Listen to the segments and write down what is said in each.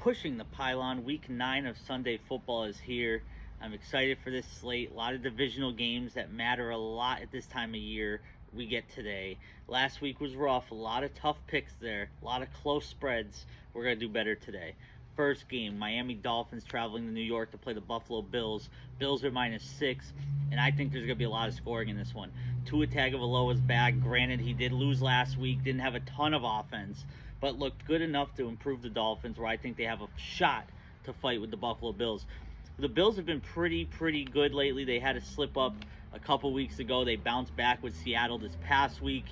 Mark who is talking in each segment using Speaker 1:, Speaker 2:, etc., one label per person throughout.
Speaker 1: pushing the pylon. Week 9 of Sunday football is here. I'm excited for this slate. A lot of divisional games that matter a lot at this time of year we get today. Last week was rough. A lot of tough picks there. A lot of close spreads. We're going to do better today. First game, Miami Dolphins traveling to New York to play the Buffalo Bills. Bills are -6, and I think there's going to be a lot of scoring in this one. Tua Tagovailoa is back. Granted, he did lose last week, didn't have a ton of offense, but looked good enough to improve the Dolphins, where I think they have a shot to fight with the Buffalo Bills. The Bills have been pretty good lately. They had a slip up a couple weeks ago. They bounced back with Seattle this past week,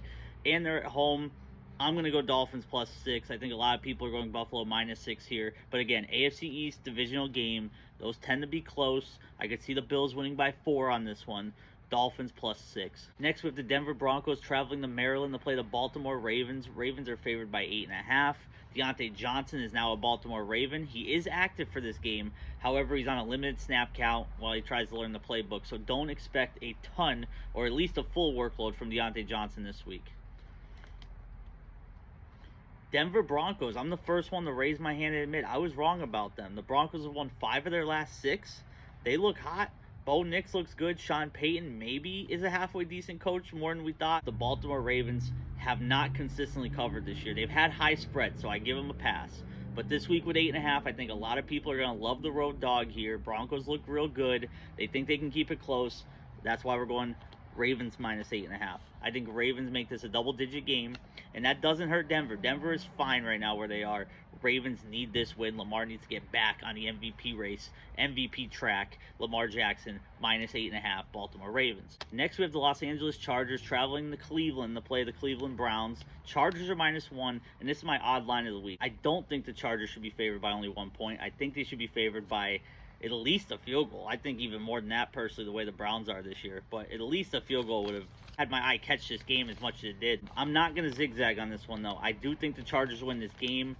Speaker 1: and they're at home. I'm going to go Dolphins +6. I think a lot of people are going Buffalo -6 here. But again, AFC East divisional game. Those tend to be close. I could see the Bills winning by 4 on this one. Dolphins +6. Next, we have the Denver Broncos traveling to Maryland to play the Baltimore Ravens. Ravens are favored by 8.5. Deontay Johnson is now a Baltimore Raven. He is active for this game. However, he's on a limited snap count while he tries to learn the playbook. So don't expect a ton, or at least a full workload from Deontay Johnson this week. Denver Broncos. I'm the first one to raise my hand and admit I was wrong about them. The Broncos have won 5 of their last 6. They look hot. Bo Nix looks good. Sean Payton maybe is a halfway decent coach, more than we thought. The Baltimore Ravens have not consistently covered this year. They've had high spreads, so I give them a pass. But this week with 8.5, I think a lot of people are going to love the road dog here. Broncos look real good. They think they can keep it close. That's why we're going Ravens -8.5. I think Ravens make this a double-digit game, and that doesn't hurt Denver. Denver is fine right now where they are. Ravens need this win. Lamar needs to get back on the MVP race, MVP track. Lamar Jackson -8.5. Baltimore Ravens. Next, we have the Los Angeles Chargers traveling to Cleveland to play the Cleveland Browns. Chargers are -1, and this is my odd line of the week. I don't think the Chargers should be favored by only 1 point. I think they should be favored by at least a field goal. I think even more than that, personally, the way the Browns are this year. But at least a field goal would have had my eye catch this game as much as it did. I'm not going to zigzag on this one, though. I do think the Chargers win this game.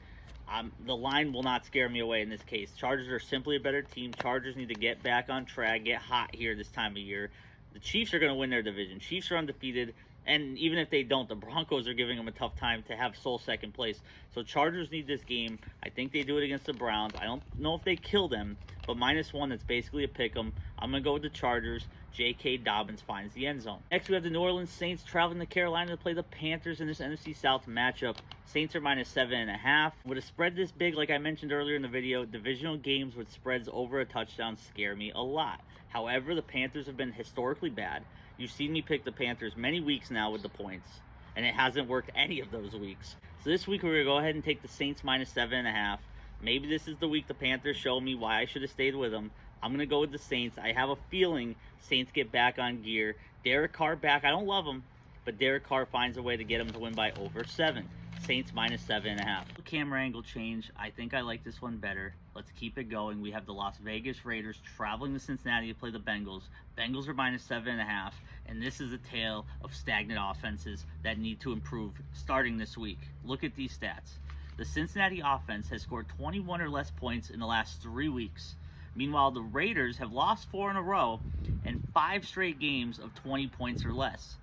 Speaker 1: The line will not scare me away in this case. Chargers are simply a better team. Chargers need to get back on track, get hot here this time of year. The Chiefs are going to win their division. Chiefs are undefeated. And even if they don't, the Broncos are giving them a tough time to have sole second place. So Chargers need this game. I think they do it against the Browns. I don't know if they kill them, but -1, that's basically a pick 'em. I'm going to go with the Chargers. J.K. Dobbins finds the end zone. Next, we have the New Orleans Saints traveling to Carolina to play the Panthers in this NFC South matchup. Saints are -7.5. With a spread this big, like I mentioned earlier in the video, divisional games with spreads over a touchdown scare me a lot. However, the Panthers have been historically bad. You've seen me pick the Panthers many weeks now with the points, and it hasn't worked any of those weeks. So this week, we're going to go ahead and take the Saints -7.5. Maybe this is the week the Panthers show me why I should have stayed with them. I'm going to go with the Saints. I have a feeling Saints get back on gear. Derek Carr back. I don't love him, but Derek Carr finds a way to get him to win by over 7. Saints -7.5. Camera angle change. I think I like this one better. Let's keep it going. We have the Las Vegas Raiders traveling to Cincinnati to play the Bengals. Bengals are -7.5, and this is a tale of stagnant offenses that need to improve starting this week. Look at these stats. The Cincinnati offense has scored 21 or less points in the last 3 weeks. Meanwhile, the Raiders have lost 4 in a row and 5 straight games of 20 points or less.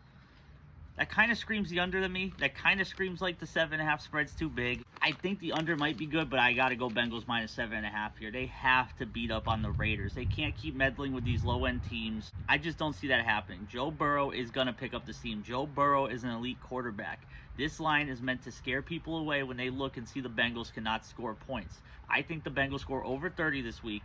Speaker 1: That kind of screams the under to me. That kind of screams like the 7.5 spread's too big. I think the under might be good, but I got to go Bengals -7.5 here. They have to beat up on the Raiders. They can't keep meddling with these low-end teams. I just don't see that happening. Joe Burrow is going to pick up this team. Joe Burrow is an elite quarterback. This line is meant to scare people away when they look and see the Bengals cannot score points. I think the Bengals score over 30 this week.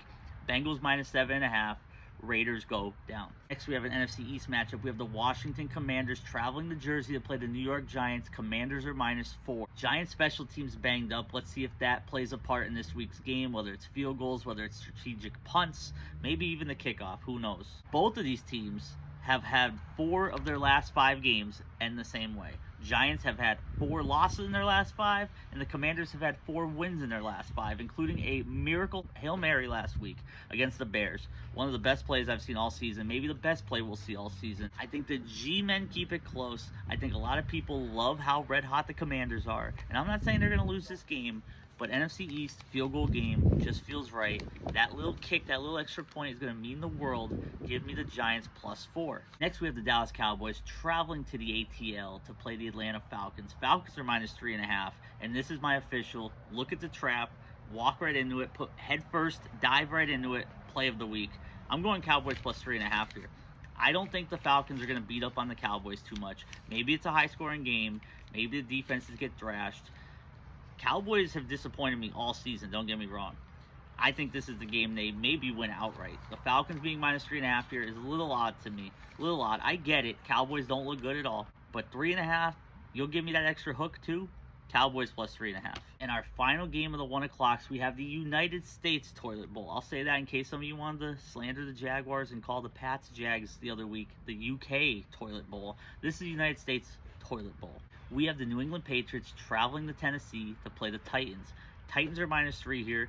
Speaker 1: Bengals -7.5. Raiders go down. Next, we have an NFC East matchup. We have the Washington Commanders traveling to Jersey to play the New York Giants. Commanders are -4. Giants special teams banged up. Let's see if that plays a part in this week's game, whether it's field goals, whether it's strategic punts, maybe even the kickoff. Who knows? Both of these teams have had 4 of their last 5 games end the same way. Giants have had 4 losses in their last 5, and the Commanders have had 4 wins in their last 5, including a miracle Hail Mary last week against the Bears. One of the best plays I've seen all season, maybe the best play we'll see all season. I think the G-men keep it close. I think a lot of people love how red hot the Commanders are, and I'm not saying they're going to lose this game, but NFC East field goal game just feels right. That little kick, that little extra point is going to mean the world. Give me the Giants +4. Next, we have the Dallas Cowboys traveling to the ATL to play the Atlanta Falcons. Falcons are -3.5, and this is my official look at the trap. walk right into it, put head first, dive right into it, play of the week. I'm going Cowboys plus 3.5 here. I don't think the Falcons are going to beat up on the Cowboys too much. Maybe it's a high-scoring game. Maybe the defenses get thrashed. Cowboys have disappointed me all season, don't get me wrong. I think this is the game they maybe win outright. The Falcons being minus 3.5 here is a little odd to me. A little odd. I get it. Cowboys don't look good at all. But 3.5, you'll give me that extra hook too? Cowboys plus 3.5. In our final game of the 1 o'clocks, we have the United States Toilet Bowl. I'll say that in case some of you wanted to slander the Jaguars and call the Pats Jags the other week the UK Toilet Bowl. This is the United States Toilet Bowl. We have the New England Patriots traveling to Tennessee to play the Titans. Titans are minus 3 here,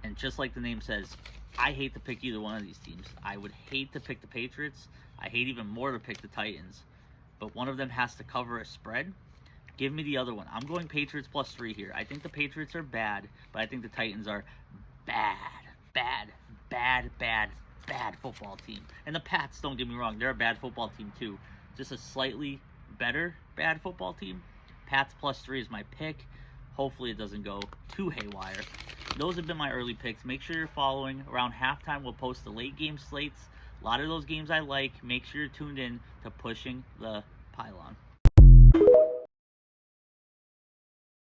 Speaker 1: and just like the name says, I hate to pick either one of these teams. I would hate to pick the Patriots. I hate even more to pick the Titans. But one of them has to cover a spread. Give me the other one. I'm going Patriots plus 3 here. I think the Patriots are bad, but I think the Titans are bad football team. And the Pats, don't get me wrong, they're a bad football team too. Just a slightly better bad football team. Pats plus 3 is my pick. Hopefully it doesn't go too haywire. Those have been my early picks. Make sure you're following. Around halftime, we'll post the late game slates. A lot of those games I like. Make sure you're tuned in to Pushing the Pylon.